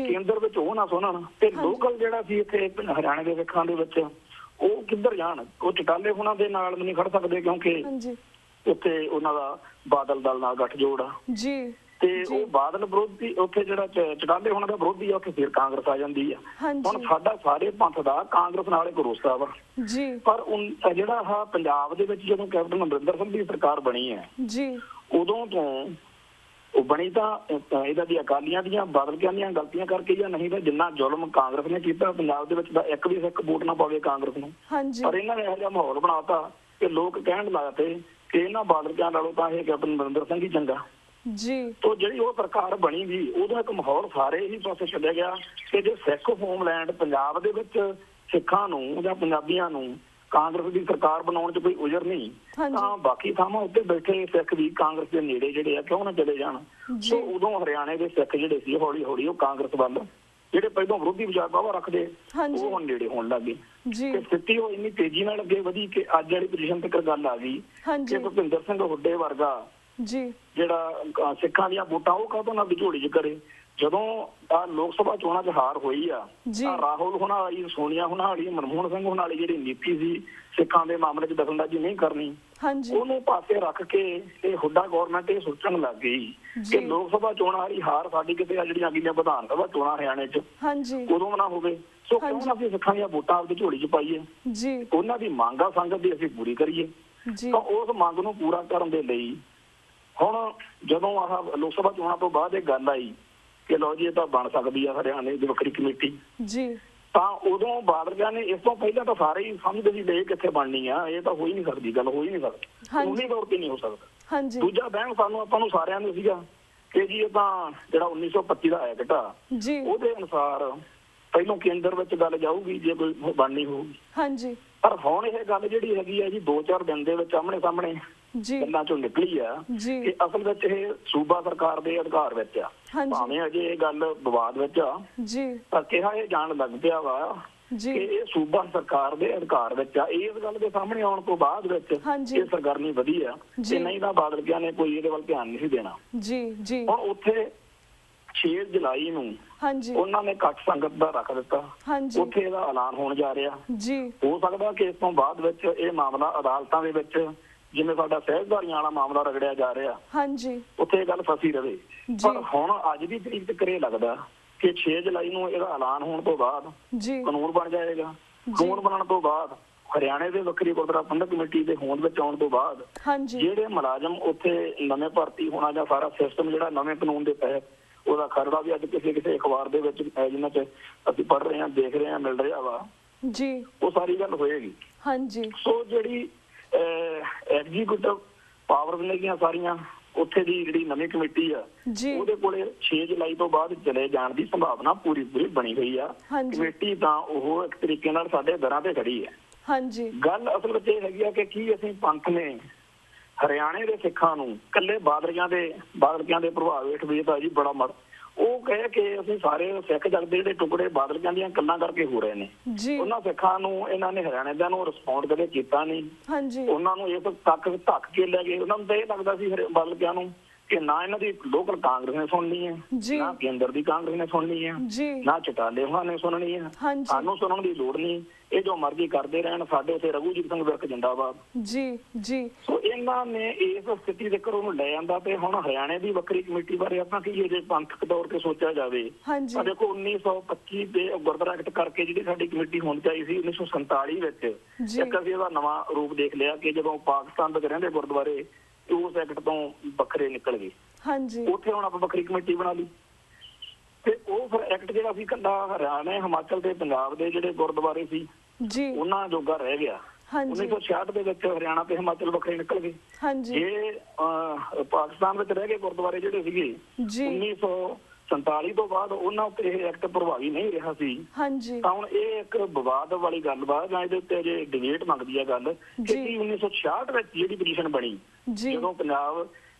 ਕੇਂਦਰ ਵਿੱਚ ਉਹ ਨਾ ਸੁਣਨ ਤੇ ਲੋਕਲ ਜਿਹੜਾ ਸੀ ਇੱਥੇ ਹਰਿਆਣੇ ਦੇ ਸਿੱਖਾਂ ਦੇ ਵਿੱਚ ਉਹ ਕਿੱਧਰ ਜਾਣ। ਉਹ ਚਟਾਲੇ ਉਹਨਾਂ ਦੇ ਨਾਲ ਨਹੀਂ ਖੜ ਸਕਦੇ ਕਿਉਂਕਿ ਉੱਥੇ ਉਹਨਾਂ ਦਾ ਬਾਦਲ ਦਲ ਨਾਲ ਗੱਠਜੋੜ ਆ, ਤੇ ਉਹ ਬਾਦਲ ਵਿਰੋਧੀ ਉੱਥੇ ਜਿਹੜਾ ਚਟਾਲੇ ਉਹਨਾਂ ਦਾ ਵਿਰੋਧੀ ਆ, ਉੱਥੇ ਫਿਰ ਕਾਂਗਰਸ ਆ ਜਾਂਦੀ ਆ। ਹੁਣ ਸਾਡਾ ਸਾਰੇ ਪੰਥ ਦਾ ਕਾਂਗਰਸ ਨਾਲ ਇੱਕ ਰੋਸਾ ਵਾ। ਪਰ ਜਿਹੜਾ ਆਹ ਪੰਜਾਬ ਦੇ ਵਿੱਚ ਜਦੋਂ ਕੈਪਟਨ ਅਮਰਿੰਦਰ ਸਿੰਘ ਦੀ ਸਰਕਾਰ ਬਣੀ ਹੈ ਉਦੋਂ ਤੋਂ ਉਹ ਬਣੀ ਤਾਂ ਇਹਦਾ ਦੀ ਅਕਾਲੀਆਂ ਦੀਆਂ ਬਾਦਲ ਦੀਆਂ ਗਲਤੀਆਂ ਕਰਕੇ ਜਾਂ ਨਹੀਂ ਤਾਂ ਜਿੰਨਾ ਜ਼ੁਲਮ ਕਾਂਗਰਸ ਨੇ ਕੀਤਾ ਪੰਜਾਬ ਦੇ ਵਿੱਚ ਦਾ ਇੱਕ ਵੀ ਸਿੱਖ ਵੋਟ ਨਾ ਪਾਵੇ ਕਾਂਗਰਸ ਨੂੰ। ਪਰ ਇਹਨਾਂ ਨੇ ਇਹੋ ਜਿਹਾ ਮਾਹੌਲ ਬਣਾਤਾ ਕਿ ਲੋਕ ਕਹਿਣ ਲੱਗਦੇ ਕਿ ਇਹਨਾਂ ਬਾਦਲ ਨਾਲੋਂ ਤਾਂ ਇਹ ਕੈਪਟਨ ਅਮਰਿੰਦਰ ਸਿੰਘ ਹੀ ਚੰਗਾ। ਤੋਂ ਜਿਹੜੀ ਉਹ ਸਰਕਾਰ ਬਣੀ ਗਈ ਉਦੋਂ ਇੱਕ ਮਾਹੌਲ ਸਾਰੇ ਹੀ ਪਾਸੇ ਛੱਡਿਆ ਗਿਆ ਕਿ ਜੇ ਸਿੱਖ ਹੋਮਲੈਂਡ ਪੰਜਾਬ ਦੇ ਵਿੱਚ ਸਿੱਖਾਂ ਨੂੰ ਜਾਂ ਪੰਜਾਬੀਆਂ ਨੂੰ ਕਾਂਗਰਸ ਦੀ ਸਰਕਾਰ ਬਣਾਉਣ 'ਚ ਕੋਈ ਉਜਰ ਨਹੀਂ ਤਾਂ ਬਾਕੀ ਥਾਵਾਂ ਉੱਤੇ ਬੈਠੇ ਸਿੱਖ ਵੀ ਕਾਂਗਰਸ ਦੇ ਨੇੜੇ ਜਿਹੜੇ ਆ ਕਿਉਂ ਨਾ ਚਲੇ ਜਾਣ। ਸੋ ਉਦੋਂ ਹਰਿਆਣੇ ਦੇ ਸਿੱਖ ਜਿਹੜੇ ਸੀ ਹੌਲੀ ਹੌਲੀ ਉਹ ਕਾਂਗਰਸ ਵੱਲ ਜਿਹੜੇ ਪਹਿਲਾਂ ਵਿਰੋਧੀ ਵਿਚਾਰ ਬਾਵਾ ਰੱਖਦੇ ਉਹ ਹੁਣ ਨੇੜੇ ਹੋਣ ਲੱਗ ਗਏ ਤੇ ਸਥਿਤੀ ਉਹ ਇੰਨੀ ਤੇਜ਼ੀ ਨਾਲ ਅੱਗੇ ਵਧੀ ਕਿ ਅੱਜ ਵਾਲੀ ਪੋਜੀਸ਼ਨ ਤੱਕ ਗੱਲ ਆ ਗਈ ਕਿ ਭੁਪਿੰਦਰ ਸਿੰਘ ਹੁੱਡੇ ਵਰਗਾ ਜਿਹੜਾ ਸਿੱਖਾਂ ਦੀਆਂ ਵੋਟਾਂ ਉਹ ਕਾਹਤੋਂ ਨਾ ਵਿਝੋੜੀ 'ਚ ਕਰੇ। ਜਦੋਂ ਆ ਲੋਕ ਸਭਾ ਚੋਣਾਂ 'ਚ ਹਾਰ ਹੋਈ ਆ ਤਾਂ ਰਾਹੁਲ ਹੋਣਾ ਵਾਲੀ, ਸੋਨੀਆ ਹੋਣਾ ਵਾਲੀ, ਮਨਮੋਹਨ ਸਿੰਘ ਹੋਣਾ ਵਾਲੀ ਜਿਹੜੀ ਨੀਤੀ ਸੀ ਸਿੱਖਾਂ ਦੇ ਮਾਮਲੇ 'ਚ ਦਖਲਅੰਦਾਜ਼ੀ ਨਹੀਂ ਕਰਨੀ ਉਹਨੂੰ ਪਾਸੇ ਰੱਖ ਕੇ ਇਹ ਹੁੱਡਾ ਗੌਰਮੈਂਟ ਇਹ ਸੋਚਣ ਲੱਗ ਗਈ ਕਿ ਲੋਕ ਸਭਾ ਚੋਣਾਂ ਵਾਲੀ ਹਾਰ ਸਾਡੀ ਕਿਤੇ ਆ ਜਿਹੜੀਆਂ ਅਗਲੀਆਂ ਵਿਧਾਨ ਸਭਾ ਚੋਣਾਂ ਹਰਿਆਣੇ 'ਚ ਉਦੋਂ ਨਾ ਹੋਵੇ। ਸੋ ਕਿਉਂ ਨਾ ਅਸੀਂ ਸਿੱਖਾਂ ਦੀਆਂ ਵੋਟਾਂ ਆਪਦੀ ਝੋਲੀ 'ਚ ਪਾਈਏ ਜੀ, ਉਹਨਾਂ ਦੀ ਮੰਗ ਆ ਸੰਗਤ ਦੀ ਅਸੀਂ ਪੂਰੀ ਕਰੀਏ। ਜੀ, ਤਾਂ ਉਸ ਮੰਗ ਨੂੰ ਪੂਰਾ ਕਰਨ ਦੇ ਲਈ ਹੁਣ ਜਦੋਂ ਆਹ ਲੋਕ ਸਭਾ ਚੋਣਾਂ ਤੋਂ ਬਾਅਦ ਇਹ ਗੱਲ ਆਈ ਕਿ ਲਓ ਜੀ ਇਹ ਤਾਂ ਬਣ ਸਕਦੀ ਆ ਹਰਿਆਣੇ ਦੀ ਵੱਖਰੀ ਕਮੇਟੀ, ਜੀ, ਤਾਂ ਉਦੋਂ ਬਾਦਲ ਨੇ ਇਸ ਤੋਂ ਪਹਿਲਾਂ ਤਾਂ ਸਾਰੇ ਹੀ ਸਮਝਦੇ ਸੀ ਇਹ ਕਿੱਥੇ ਬਣਨੀ ਆ, ਇਹ ਤਾਂ ਹੋ ਹੀ ਨਹੀਂ ਸਕਦੀ, ਗੱਲ ਹੋ ਹੀ ਨਹੀਂ ਸਕਦੀ, ਕਾਨੂੰਨੀ ਤੌਰ ਤੇ ਨਹੀਂ ਹੋ ਸਕਦਾ। ਹਾਂਜੀ, ਦੂਜਾ ਵਹਿਮ ਆਪਾਂ ਨੂੰ ਸਾਰਿਆਂ ਨੂੰ ਸੀਗਾ ਕਿ ਜੀ ਇਹ ਤਾਂ ਜਿਹੜਾ 1925 ਦਾ ਐਕਟ ਆ ਜੀ, ਉਹਦੇ ਅਨੁਸਾਰ ਪਹਿਲੋਂ ਕੇਂਦਰ ਵਿੱਚ ਗੱਲ ਜਾਊਗੀ ਜੇ ਕੋਈ ਬਣਨੀ ਹੋਊਗੀ। ਹਾਂਜੀ, ਪਰ ਹੁਣ ਇਹ ਗੱਲ ਜਿਹੜੀ ਹੈਗੀ ਆ ਜੀ 2-4 ਦਿਨ ਦੇ ਵਿੱਚ ਆਮਣੇ ਸਾਹਮਣੇ ਜੀ, ਗੱਲਾਂ ਚੋਂ ਨਿਕਲੀ ਆ ਜੀ, ਕਿ ਅਸਲ ਵਿੱਚ ਇਹ ਸੂਬਾ ਸਰਕਾਰ ਦੇ ਅਧਿਕਾਰ ਵਿੱਚ ਆ। ਹਾਂਜੀ, ਭਾਵੇਂ ਅਜੇ ਇਹ ਗੱਲ ਵਿਵਾਦ ਵਿੱਚ ਆ, ਜੀ, ਪਰ ਕਿਹਾ ਇਹ ਜਾਣ ਲੱਗ ਪਿਆ ਵਾ ਜੀ, ਕਿ ਇਹ ਸੂਬਾ ਸਰਕਾਰ ਦੇ ਅਧਿਕਾਰ ਵਿੱਚ ਆ। ਇਸ ਗੱਲ ਦੇ ਸਾਹਮਣੇ ਆਉਣ ਤੋਂ ਬਾਅਦ ਵਿੱਚ ਹਾਂਜੀ, ਇਹ ਸਰਗਰਮੀ ਵਧੀ ਆ ਜੀ, ਤੇ ਨਹੀਂ ਤਾਂ ਬਾਦਲ ਕਿਆ ਨੇ ਕੋਈ ਇਹਦੇ ਵੱਲ ਧਿਆਨ ਨਹੀਂ ਦੇਣਾ। ਜੀ, ਜੀ, ਹੁਣ ਉੱਥੇ 6 ਜੁਲਾਈ ਨੂੰ ਹਾਂਜੀ, ਉਹਨਾਂ ਨੇ ਇਕੱਠ ਸੰਗਤ ਦਾ ਰੱਖ ਦਿੱਤਾ, ਹਾਂਜੀ, ਉੱਥੇ ਇਹਦਾ ਐਲਾਨ ਹੋਣ ਜਾ ਰਿਹਾ। ਜੀ, ਹੋ ਸਕਦਾ ਕਿ ਇਸ ਤੋਂ ਬਾਅਦ ਵਿੱਚ ਇਹ ਮਾਮਲਾ ਅਦਾਲਤਾਂ ਦੇ ਵਿੱਚ ਜਿਵੇਂ ਸਾਡਾ ਸਹਿਜਧਾਰੀਆਂ ਵਾਲਾ ਮਾਮਲਾ ਰਗੜਿਆ ਜਾ ਰਿਹਾ, ਹਾਂਜੀ, ਉੱਥੇ ਇਹ ਗੱਲ ਫਸੀ ਰਵੇ। ਜੀ, ਪਰ ਹੁਣ ਅੱਜ ਦੀ ਤਰੀਕ ਤੱਕ ਇਹ ਲੱਗਦਾ ਕਿ 6 ਜੁਲਾਈ ਨੂੰ ਇਹਦਾ ਐਲਾਨ ਹੋਣ ਤੋਂ ਬਾਅਦ ਜੀ, ਕਾਨੂੰਨ ਬਣ ਜਾਏਗਾ। ਕਾਨੂੰਨ ਬਣਨ ਤੋਂ ਬਾਅਦ ਹਰਿਆਣੇ ਦੇ ਵੱਖਰੀ ਗੁਰਦੁਆਰਾ ਪ੍ਰਬੰਧਕ ਕਮੇਟੀ ਦੇ ਹੋਂਦ ਵਿੱਚ ਆਉਣ ਤੋਂ ਬਾਅਦ ਹਾਂਜੀ, ਜਿਹੜੇ ਮੁਲਾਜ਼ਮ ਉੱਥੇ ਨਵੇਂ ਭਰਤੀ ਹੋਣਾ ਜਾਂ ਸਾਰਾ ਸਿਸਟਮ ਜਿਹੜਾ ਨਵੇਂ ਕਾਨੂੰਨ ਦੇ ਤਹਿਤ ਉਹਦਾ ਖਰੜਾ ਵੀ ਅੱਜ ਕਿਸੇ ਅਖਬਾਰ ਦੇ ਵਿੱਚ ਜਿਨ੍ਹਾਂ 'ਚ ਅਸੀਂ ਪੜ੍ਹ ਰਹੇ ਹਾਂ, ਦੇਖ ਰਹੇ ਹਾਂ, ਮਿਲ ਰਿਹਾ ਵਾ, ਜੀ, ਉਹ ਸਾਰੀ ਗੱਲ ਹੋਏਗੀ। ਹਾਂਜੀ, ਸੋ ਜਿਹੜੀ ਐਗਜ਼ੀਕਿਊਟਿਵ ਪਾਵਰ ਨੇਗੀਆਂ ਸਾਰੀਆਂ ਉੱਥੇ ਦੀ ਜਿਹੜੀ ਨਵੀਂ ਕਮੇਟੀ ਆ ਜੀ, ਉਹਦੇ ਕੋਲੇ 6 ਜੁਲਾਈ ਤੋਂ ਬਾਅਦ ਚਲੇ ਜਾਣ ਦੀ ਸੰਭਾਵਨਾ ਪੂਰੀ ਬਣੀ ਹੋਈ ਆ। ਹਾਂਜੀ, ਕਮੇਟੀ ਤਾਂ ਉਹ ਇੱਕ ਤਰੀਕੇ ਨਾਲ ਸਾਡੇ ਦਰਾਂ ਤੇ ਖੜੀ ਹੈ। ਹਾਂਜੀ, ਗੱਲ ਅਸਲ ਵਿੱਚ ਇਹ ਹੈਗੀ ਆ ਕਿ ਕੀ ਅਸੀਂ ਪੰਥ ਨੇ ਹਰਿਆਣੇ ਦੇ ਸਿੱਖਾਂ ਨੂੰ ਇਕੱਲੇ ਬਾਦਲੀਆਂ ਦੇ ਪ੍ਰਭਾਵ ਹੇਠ ਵੀ ਤਾਂ ਜੀ ਬੜਾ ਮੜ ਉਹ ਕਹੇ ਕਿ ਅਸੀਂ ਸਾਰੇ ਸਿੱਖ ਜਗਤ ਦੇ ਜਿਹੜੇ ਟੁਕੜੇ ਬਾਦਲੀਆਂ ਦੀਆਂ ਗੱਲਾਂ ਕਰਕੇ ਹੋ ਰਹੇ ਨੇ, ਜੀ, ਉਹਨਾਂ ਸਿੱਖਾਂ ਨੂੰ ਇਹਨਾਂ ਨੇ ਹਰਿਆਣੇ ਦਿਆਂ ਨੂੰ ਰਿਸਪੌਂਡ ਕਦੇ ਕੀਤਾ ਨਹੀਂ। ਹਾਂਜੀ, ਉਹਨਾਂ ਨੂੰ ਇਹ ਤੱਕ ਧੱਕ ਕੇ ਲੈ ਗਏ। ਉਹਨਾਂ ਨੂੰ ਤਾਂ ਇਹ ਲੱਗਦਾ ਸੀ ਬਾਦਲੀਆਂ ਨੂੰ ਕਿ ਨਾ ਇਹਨਾਂ ਦੀ ਲੋਕਲ ਕਾਂਗਰਸ ਨੇ ਸੁਣਨੀ ਹੈ, ਜੀ, ਨਾ ਕੇਂਦਰ ਦੀ ਕਾਂਗਰਸ ਨੇ ਸੁਣਨੀ ਹੈ, ਜੀ, ਨਾ ਚਟਾਲੇ ਉਹਨਾਂ ਨੇ ਸੁਣਨੀ ਹੈ, ਹਾਂਜੀ, ਸਾਨੂੰ ਸੁਣਨ ਦੀ ਲੋੜ ਨਹੀਂ, ਇਹ ਜੋ ਮਰਜ਼ੀ ਕਰਦੇ ਰਹਿਣ, ਸਾਡੇ ਉੱਤੇ ਰਘੂਜੀਤ ਸਿੰਘ ਵਿਰਕ ਜਿੰਦਾਬਾਦ। ਜੀ, ਜੀ, ਸੋ ਇਹਨਾਂ ਨੇ ਇਸ ਸਥਿਤੀ ਦੇ ਉਹਨੂੰ ਲੈ ਜਾਂਦਾ। ਤੇ ਹੁਣ ਹਰਿਆਣੇ ਦੀ ਵੱਖਰੀ ਕਮੇਟੀ ਬਾਰੇ ਆਪਾਂ ਕੀ ਜੇ ਪੰਥਕ ਤੌਰ ਤੇ ਸੋਚਿਆ ਜਾਵੇ ਹਾਂਜੀ, ਤਾਂ ਦੇਖੋ 1925 ਦੇ ਗੁਰਦੁਆਰਾ ਐਕਟ ਕਰਕੇ ਜਿਹੜੀ ਸਾਡੀ ਕਮੇਟੀ ਹੋਣੀ ਚਾਹੀ ਸੀ 1947 ਵਿੱਚ ਜੀ, ਇੱਕ ਅਸੀਂ ਇਹਦਾ ਨਵਾਂ ਰੂਪ ਦੇਖ ਲਿਆ ਕਿ ਜਦੋਂ ਪਾਕਿਸਤਾਨ ਵਿੱਚ ਰਹਿੰਦੇ ਗੁਰਦੁਆਰੇ ਉਸ ਐਕਟ ਤੋਂ ਵੱਖਰੇ ਨਿਕਲ ਗਏ, ਹਾਂਜੀ, ਉੱਥੇ ਹੁਣ ਆਪਾਂ ਵੱਖਰੀ ਕਮੇਟੀ ਬਣਾ ਲਈ ਤੇ ਉਹ ਫਿਰ ਐਕਟ ਜਿਹੜਾ ਸੀ ਇਕੱਲਾ ਹਰਿਆਣਾ, ਹਿਮਾਚਲ ਤੇ ਪੰਜਾਬ ਦੇ ਜਿਹੜੇ ਗੁਰਦੁਆਰੇ ਸੀ ਜੀ, ਉਹਨਾਂ ਜੋਗਾ ਰਹਿ ਗਿਆ। ਹਾਂਜੀ, 1966 ਦੇ ਵਿੱਚ ਹਰਿਆਣਾ ਤੇ ਹਿਮਾਚਲ ਵੱਖਰੇ ਨਿਕਲ ਗਏ। ਹਾਂਜੀ, ਇਹ ਪਾਕਿਸਤਾਨ ਵਿੱਚ ਰਹਿ ਗਏ ਗੁਰਦੁਆਰੇ ਜਿਹੜੇ ਸੀਗੇ ਜੀ, 1947 ਤੋਂ ਬਾਅਦ ਉਹਨਾਂ ਉੱਤੇ ਇਹ ਐਕਟ ਪ੍ਰਭਾਵੀ ਨਹੀਂ ਰਿਹਾ ਸੀ। ਹਾਂਜੀ, ਤਾਂ ਹੁਣ ਇਹ ਇੱਕ ਵਿਵਾਦ ਵਾਲੀ ਗੱਲ ਵਾ ਜਾਂ ਇਹਦੇ ਉੱਤੇ ਜੇ ਡਿਬੇਟ ਮੰਗਦੀ ਆ ਗੱਲ ਕਿ 1966 ਵਿੱਚ ਜਿਹੜੀ ਪੋਜੀਸ਼ਨ ਬਣੀ ਜੀ, ਜਦੋਂ ਪੰਜਾਬ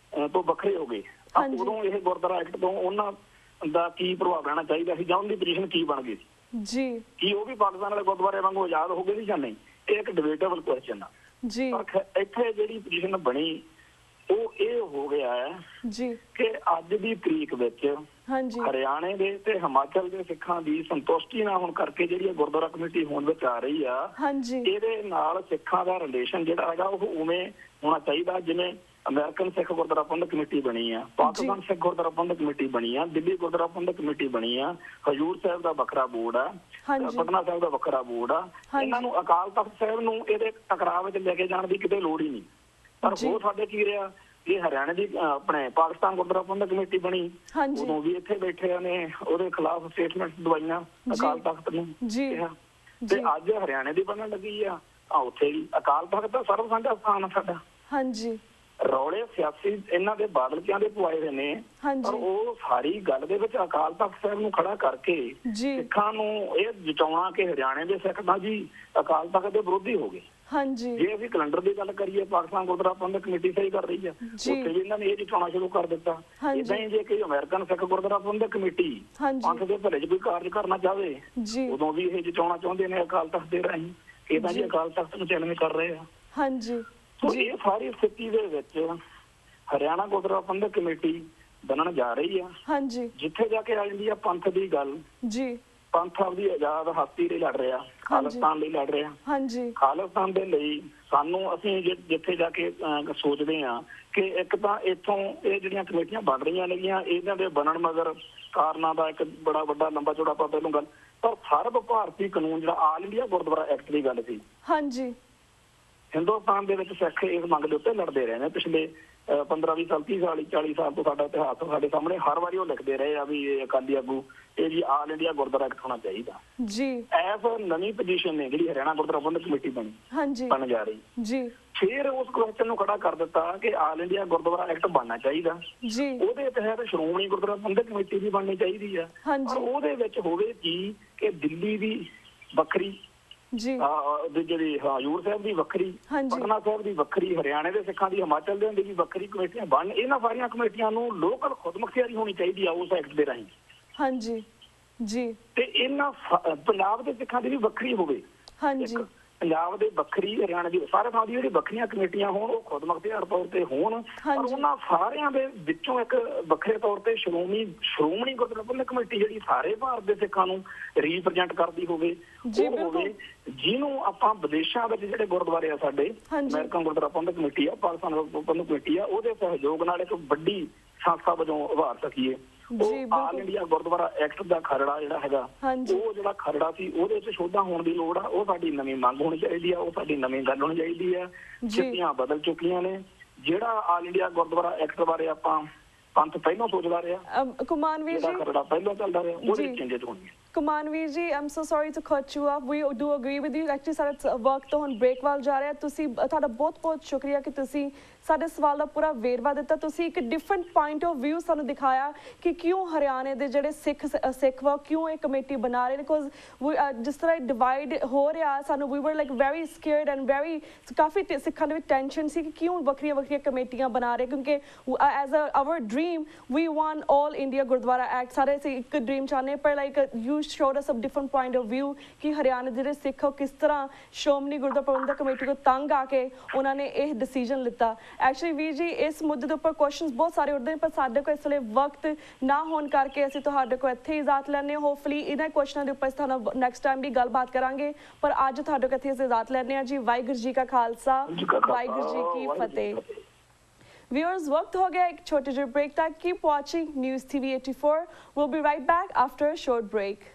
ਤੋਂ ਵੱਖਰੇ ਹੋ ਗਏ ਤਾਂ ਹਾਂਜੀ, ਉਦੋਂ ਇਹ ਗੁਰਦੁਆਰਾ ਐਕਟ ਤੋਂ ਉਹਨਾਂ ਦਾ ਕੀ ਪ੍ਰਭਾਵ ਰਹਿਣਾ ਚਾਹੀਦਾ ਸੀ ਜਾਂ ਉਹਦੀ ਪੋਜੀਸ਼ਨ ਕੀ ਬਣ ਗਈ ਸੀ, ਜੀ, ਕੀ ਉਹ ਵੀ ਪਾਕਿਸਤਾਨ ਵਾਲੇ ਗੁਰਦੁਆਰੇ ਵਾਂਗੂ ਆਜ਼ਾਦ ਹੋ ਗਏ ਸੀ ਜਾਂ ਨਹੀਂ। ਇਹ ਇੱਕ ਡਿਬੇਟੇਬਲ ਕੁਐਸਚਨ ਆ। ਜੀ, ਪਰ ਇੱਥੇ ਜਿਹੜੀ ਪੋਜੀਸ਼ਨ ਬਣੀ ਉਹ ਇਹ ਹੋ ਗਿਆ ਹੈ ਜੀ, ਕਿ ਅੱਜ ਦੀ ਤਰੀਕ ਵਿੱਚ ਹਾਂਜੀ, ਹਰਿਆਣੇ ਦੇ ਤੇ ਹਿਮਾਚਲ ਦੇ ਸਿੱਖਾਂ ਦੀ ਸੰਤੁਸ਼ਟੀ ਨਾ ਹੋਣ ਕਰਕੇ ਜਿਹੜੀ ਗੁਰਦੁਆਰਾ ਕਮੇਟੀ ਹੋਣ ਵਿੱਚ ਆ ਰਹੀ ਆ, ਹਾਂਜੀ, ਇਹਦੇ ਨਾਲ ਸਿੱਖਾਂ ਦਾ ਰਿਲੇਸ਼ਨ ਜਿਹੜਾ ਹੈਗਾ ਉਹ ਉਵੇਂ ਹੋਣਾ ਚਾਹੀਦਾ ਜਿਵੇਂ ਅਮਰੀਕਨ ਸਿੱਖ ਗੁਰਦੁਆਰਾ ਪ੍ਰਬੰਧਕ ਕਮੇਟੀ ਬਣੀ ਆ, ਪਾਕਿਸਤਾਨ ਸਿੱਖ ਗੁਰਦੁਆਰਾ ਪ੍ਰਬੰਧਕ ਕਮੇਟੀ ਬਣੀ ਆ, ਦਿੱਲੀ ਗੁਰਦੁਆਰਾ ਪ੍ਰਬੰਧਕ ਕਮੇਟੀ ਬਣੀ ਆ, ਹਜੂਰ ਸਾਹਿਬ ਦਾ ਵੱਖਰਾ ਬੋਰਡ ਆ, ਪਟਨਾ ਸਾਹਿਬ ਦਾ ਵੱਖਰਾ ਬੋਰਡ ਆ। ਇਹਨਾਂ ਨੂੰ ਅਕਾਲ ਤਖਤ ਸਾਹਿਬ ਨੂੰ ਇਹਦੇ ਟਕਰਾਅ ਵਿੱਚ ਲੈ ਕੇ ਜਾਣ ਦੀ ਕਿਤੇ ਲੋੜ ਹੀ ਨਹੀਂ। ਪਰ ਉਹ ਸਾਡੇ ਕੀ ਰਿਹਾ, ਇਹ ਹਰਿਆਣੇ ਦੀ ਆਪਣੇ ਪਾਕਿਸਤਾਨ ਗੁਰਦੁਆਰਾ ਪ੍ਰਬੰਧਕ ਕਮੇਟੀ ਬਣੀ, ਉਦੋਂ ਵੀ ਇੱਥੇ ਬੈਠੇ ਨੇ ਉਹਦੇ ਖਿਲਾਫ ਸਟੇਟਮੈਂਟ ਦਵਾਈਆਂ ਅਕਾਲ ਤਖਤ ਨੂੰ ਕਿਹਾ, ਤੇ ਅੱਜ ਹਰਿਆਣੇ ਦੀ ਬਣਨ ਲੱਗੀ ਆ ਉੱਥੇ ਵੀ ਅਕਾਲ ਤਖਤ ਦਾ ਸਰਵ ਸਾਂਝਾ ਸਥਾਨ ਆ ਸਾਡਾ। ਹਾਂਜੀ, ਰੌਲੇ ਸਿਆਸੀ ਇਹਨਾਂ ਦੇ ਬਾਦਲਕਿਆਂ ਦੇ ਪਵਾਏ ਹੋਏ ਨੇ, ਪਰ ਉਹ ਸਾਰੀ ਗੱਲ ਦੇ ਵਿੱਚ ਅਕਾਲ ਤਖਤ ਸਾਹਿਬ ਨੂੰ ਖੜਾ ਕਰਕੇ ਸਿੱਖਾਂ ਨੂੰ ਇਹ ਜਤਾਉਣਾ ਕਿ ਹਰਿਆਣੇ ਦੇ ਸਿੱਖ ਤਾਂ ਜੀ ਅਕਾਲ ਤਖਤ ਦੇ ਵਿਰੋਧੀ ਹੋ ਗਏ। ਹਾਂਜੀ, ਜੇ ਅਸੀਂ ਕੈਲੰਡਰ ਦੀ ਗੱਲ ਕਰੀਏ ਪਾਕਿਸਤਾਨ ਗੁਰਦੁਆਰਾ ਪ੍ਰਬੰਧਕ ਕਮੇਟੀ ਸਹੀ ਕਰ ਰਹੀ ਆ, ਉੱਥੇ ਵੀ ਇਹਨਾਂ ਨੇ ਇਹ ਜਤਾਉਣਾ ਸ਼ੁਰੂ ਕਰ ਦਿੱਤਾ। ਇਦਾਂ ਹੀ ਜੇ ਕੋਈ ਅਮਰੀਕਨ ਸਿੱਖ ਗੁਰਦੁਆਰਾ ਪ੍ਰਬੰਧਕ ਕਮੇਟੀ ਪੰਥ ਦੇ ਭਲੇ 'ਚ ਕੋਈ ਕਾਰਜ ਕਰਨਾ ਚਾਹਵੇ, ਉਦੋਂ ਵੀ ਇਹ ਜਤਾਉਣਾ ਚਾਹੁੰਦੇ ਨੇ ਅਕਾਲ ਤਖਤ ਦੇ ਰਾਹੀਂ ਇਹ ਤਾਂ ਜੀ ਅਕਾਲ ਤਖਤ ਨੂੰ ਚੈਲੰਜ ਕਰ ਰਹੇ ਆ। ਹਾਂਜੀ, ਸੋ ਇਹ ਸਾਰੀ ਸਥਿਤੀ ਦੇ ਵਿੱਚ ਹਰਿਆਣਾ ਗੁਰਦੁਆਰਾ ਪ੍ਰਬੰਧਕ ਕਮੇਟੀ ਬਣਨ ਜਾ ਰਹੀ ਆ। ਹਾਂਜੀ, ਜਿੱਥੇ ਜਾ ਕੇ ਆ ਜਾਂਦੀ ਆ ਪੰਥ ਦੀ ਗੱਲ, ਜੀ ਪੰਥ ਆਪਦੀ ਆਜ਼ਾਦ ਹਸਤੀ ਲਈ ਲੜ ਰਿਹਾ, ਖਾਲਿਸਤਾਨ ਲਈ ਲੜ ਰਿਹਾ। ਹਾਂਜੀ, ਖਾਲਿਸਤਾਨ ਦੇ ਲਈ ਸਾਨੂੰ ਅਸੀਂ ਜਿੱਥੇ ਜਾ ਕੇ ਸੋਚਦੇ ਆ ਕਿ ਇੱਕ ਤਾਂ ਇੱਥੋਂ ਇਹ ਜਿਹੜੀਆਂ ਕਮੇਟੀਆਂ ਬਣ ਰਹੀਆਂ ਨੇਗੀਆਂ ਇਹਨਾਂ ਦੇ ਬਣਨ ਮਗਰ ਕਾਰਨਾਂ ਦਾ ਇੱਕ ਬੜਾ ਵੱਡਾ ਲੰਬਾ ਚੌੜਾ ਆਪਾਂ ਪਹਿਲੋਂ ਗੱਲ ਪਰ ਸਰਬ ਭਾਰਤੀ ਕਾਨੂੰਨ ਜਿਹੜਾ ਆਲ ਇੰਡੀਆ ਗੁਰਦੁਆਰਾ ਐਕਟ ਦੀ ਗੱਲ ਸੀ, ਹਾਂਜੀ, ਹਿੰਦੁਸਤਾਨ ਦੇ ਵਿੱਚ ਸਿੱਖ ਇਸ ਮੰਗ ਦੇ ਉੱਤੇ ਲੜਦੇ ਰਹੇ ਨੇ ਪਿਛਲੇ 15-20 ਸਾਲ 30 ਸਾਲ 40 ਸਾਲ ਤੋਂ ਸਾਡਾ ਇਤਿਹਾਸ ਸਾਡੇ ਸਾਹਮਣੇ ਹਰ ਵਾਰੀ ਉਹ ਲਿਖਦੇ ਰਹੇ ਆ ਵੀ ਇਹ ਅਕਾਲੀ ਆਗੂ ਇਹ ਜੀ ਆਲ ਇੰਡੀਆ ਗੁਰਦੁਆਰਾ ਐਕਟ ਹੋਣਾ ਚਾਹੀਦਾ ਜੀ। ਐਸ ਨਵੀਂ ਪੋਜੀਸ਼ਨ ਨੇ ਜਿਹੜੀ ਹਰਿਆਣਾ ਗੁਰਦੁਆਰਾ ਪ੍ਰਬੰਧਕ ਕਮੇਟੀ ਬਣੀ ਹਾਂਜੀ ਬਣ ਜਾ ਰਹੀ ਜੀ ਫਿਰ ਉਸ ਕੁਐਸਚਨ ਨੂੰ ਖੜਾ ਕਰ ਦਿੱਤਾ ਕਿ ਆਲ ਇੰਡੀਆ ਗੁਰਦੁਆਰਾ ਐਕਟ ਬਣਨਾ ਚਾਹੀਦਾ ਜੀ। ਉਹਦੇ ਤਹਿਤ ਸ਼੍ਰੋਮਣੀ ਗੁਰਦੁਆਰਾ ਪ੍ਰਬੰਧਕ ਕਮੇਟੀ ਵੀ ਬਣਨੀ ਚਾਹੀਦੀ ਆ ਹਾਂਜੀ। ਔਰ ਉਹਦੇ ਵਿੱਚ ਹੋਵੇ ਕਿ ਦਿੱਲੀ ਦੀ ਵੱਖਰੀ ਜੀ ਜਿਹੜੀ ਹਜ਼ੂਰ ਸਾਹਿਬ ਦੀ ਵੱਖਰੀ, ਪਟਨਾ ਸਾਹਿਬ ਦੀ ਵੱਖਰੀ, ਹਰਿਆਣੇ ਦੇ ਸਿੱਖਾਂ ਦੀ, ਹਿਮਾਚਲ ਦੇ ਦੀ ਵੱਖਰੀ ਕਮੇਟੀਆਂ ਬਣ। ਇਹਨਾਂ ਸਾਰੀਆਂ ਕਮੇਟੀਆਂ ਨੂੰ ਲੋਕਲ ਖੁਦਮੁਖਤਿਆਰੀ ਹੋਣੀ ਚਾਹੀਦੀ ਆ ਉਸ ਐਕਟ ਦੇ ਰਾਹੀਂ। ਹਾਂਜੀ ਜੀ। ਤੇ ਇਹਨਾਂ ਪੰਜਾਬ ਦੇ ਸਿੱਖਾਂ ਦੀ ਵੀ ਵੱਖਰੀ ਹੋਵੇ। ਹਾਂਜੀ, ਪੰਜਾਬ ਦੇ ਵੱਖਰੀ, ਹਰਿਆਣਾ ਦੀ, ਸਾਰੇ ਥਾਂ ਦੀ ਜਿਹੜੀ ਵੱਖਰੀਆਂ ਕਮੇਟੀਆਂ ਹੋਣ ਉਹ ਖੁਦਮੁਖਤਿਆਰ ਤੌਰ ਤੇ ਹੋਣ। ਪਰ ਉਹਨਾਂ ਸਾਰਿਆਂ ਦੇ ਵਿੱਚੋਂ ਇੱਕ ਵੱਖਰੇ ਤੌਰ ਤੇ ਸ਼੍ਰੋਮਣੀ ਗੁਰਦੁਆਰਾ ਪ੍ਰਬੰਧਕ ਕਮੇਟੀ ਜਿਹੜੀ ਸਾਰੇ ਭਾਰਤ ਦੇ ਸਿੱਖਾਂ ਨੂੰ ਰੀਪ੍ਰੈਜ਼ੈਂਟ ਕਰਦੀ ਹੋਵੇ, ਉਹ ਹੋਵੇ ਜਿਹਨੂੰ ਆਪਾਂ ਵਿਦੇਸ਼ਾਂ ਵਿੱਚ ਜਿਹੜੇ ਗੁਰਦੁਆਰੇ ਆ ਸਾਡੇ, ਅਮਰੀਕਨ ਗੁਰਦੁਆਰਾ ਪ੍ਰਬੰਧਕ ਕਮੇਟੀ ਆ, ਪਾਕਿਸਤਾਨ ਪ੍ਰਬੰਧਕ ਕਮੇਟੀ ਆ, ਉਹਦੇ ਸਹਿਯੋਗ ਨਾਲ ਇੱਕ ਵੱਡੀ ਸੰਸਥਾ ਵਜੋਂ ਉਭਾਰ ਸਕੀਏ। ਉਹ ਆਲ ਇੰਡੀਆ ਗੁਰਦੁਆਰਾ ਐਕਟ ਦਾ ਖਰੜਾ ਜਿਹੜਾ ਹੈਗਾ, ਉਹ ਜਿਹੜਾ ਖਰੜਾ ਸੀ ਉਹਦੇ ਵਿੱਚ ਸੋਧਾਂ ਹੋਣ ਦੀ ਲੋੜ ਆ। ਉਹ ਸਾਡੀ ਨਵੀਂ ਮੰਗ ਹੋਣੀ ਚਾਹੀਦੀ ਆ, ਉਹ ਸਾਡੀ ਨਵੀਂ ਗੱਲ ਹੋਣੀ ਚਾਹੀਦੀ ਆ। ਚਿੱਠੀਆਂ ਬਦਲ ਚੁੱਕੀਆਂ ਨੇ। ਜਿਹੜਾ ਆਲ ਇੰਡੀਆ ਗੁਰਦੁਆਰਾ ਐਕਟ ਬਾਰੇ ਆਪਾਂ ਪੰਥ ਪਹਿਲਾਂ ਸੋਚਦਾ ਰਿਹਾ, ਕੁਮਾਨਵੀਰ ਜੀ ਖਰੜਾ ਪਹਿਲਾਂ ਚੱਲਦਾ ਰਿਹਾ, ਉਹਦੇ ਚੇਂਜਸ ਹੋਣਗੇ। Kumanvir ji, I'm so sorry to cut you off, we do agree with you. Actually ਸਾਡਾ ਵਰਕ ਤੋਂ ਹੁਣ ਬ੍ਰੇਕ ਵੱਲ ਜਾ ਰਿਹਾ। ਤੁਸੀਂ ਤੁਹਾਡਾ ਬਹੁਤ ਬਹੁਤ ਸ਼ੁਕਰੀਆ ਕਿ ਤੁਸੀਂ ਸਾਡੇ ਸਵਾਲ ਦਾ ਪੂਰਾ ਵੇਰਵਾ ਦਿੱਤਾ। ਤੁਸੀਂ ਇੱਕ ਡਿਫਰੈਂਟ ਪੁਆਇੰਟ ਆਫ ਵਿਊ ਸਾਨੂੰ ਦਿਖਾਇਆ ਕਿ ਕਿਉਂ ਹਰਿਆਣੇ ਦੇ ਜਿਹੜੇ ਸਿੱਖ ਵਾ ਕਿਉਂ ਇਹ ਕਮੇਟੀ ਬਣਾ ਰਹੇ ਨੇ। ਬਿਕੋਜ਼ ਜਿਸ ਤਰ੍ਹਾਂ ਡਿਵਾਈਡ ਹੋ ਰਿਹਾ, ਸਾਨੂੰ ਵੀ were like very scared and very, ਕਾਫੀ ਸਿੱਖਾਂ ਦੇ ਵਿੱਚ ਟੈਨਸ਼ਨ ਸੀ ਕਿ ਕਿਉਂ ਵੱਖਰੀਆਂ ਵੱਖਰੀਆਂ ਕਮੇਟੀਆਂ ਬਣਾ ਰਹੇ, ਕਿਉਂਕਿ as our dream we want all India Gurdwara act. ਸਾਰੇ ਅਸੀਂ ਇੱਕ ਡ੍ਰੀਮ ਚਾਹੁੰਦੇ, ਪਰ like you showed us a different point of view ਕਿ ਹਰਿਆਣਾ ਦੇ ਜਿਹੜੇ ਸਿੱਖ ਉਹ ਕਿਸ ਤਰ੍ਹਾਂ ਸ਼੍ਰੋਮਣੀ ਗੁਰਦੁਆਰਾ ਪ੍ਰਬੰਧਕ ਕਮੇਟੀ ਤੋਂ ਤੰਗ ਆ ਕੇ ਉਹਨਾਂ ਨੇ ਇਹ ਡਿਸੀਜਨ ਲਿੱਤਾ। ਐਕਚੁਅਲੀ ਵੀਰ ਜੀ, ਇਸ ਮੁੱਦੇ ਦੇ ਉੱਪਰ ਕੁਐਸਚਨਸ ਬਹੁਤ ਸਾਰੇ ਉੱਠਦੇ ਨੇ, ਪਰ ਸਾਡੇ ਕੋਲ ਇਸ ਵੇਲੇ ਵਕਤ ਨਾ ਹੋਣ ਕਰਕੇ ਅਸੀਂ ਤੁਹਾਡੇ ਕੋਲ ਇੱਥੇ ਇਜਾਜ਼ਤ ਲੈਂਦੇ ਹਾਂ। ਹੋਪਫੁਲੀ ਇਹਨਾਂ ਕੁਐਸਚਨਾਂ ਦੇ ਉੱਪਰ ਤੁਹਾਨੂੰ ਨੈਕਸਟ ਟਾਈਮ ਵੀ ਗੱਲਬਾਤ ਕਰਾਂਗੇ, ਪਰ ਅੱਜ ਤੁਹਾਡੇ ਕੋਲ ਇੱਥੇ ਅਸੀਂ ਇਜਾਜ਼ਤ ਲੈਂਦੇ ਹਾਂ ਜੀ। ਵਾਹਿਗੁਰੂ ਜੀ ਕਾ ਖਾਲਸਾ, ਵਾਹਿਗੁਰੂ ਜੀ ਕੀ ਫਤਿਹ। Viewers, वक्त हो गया एक छोटे से ब्रेक तक। Keep watching News TV 84. We'll be right back after a short break.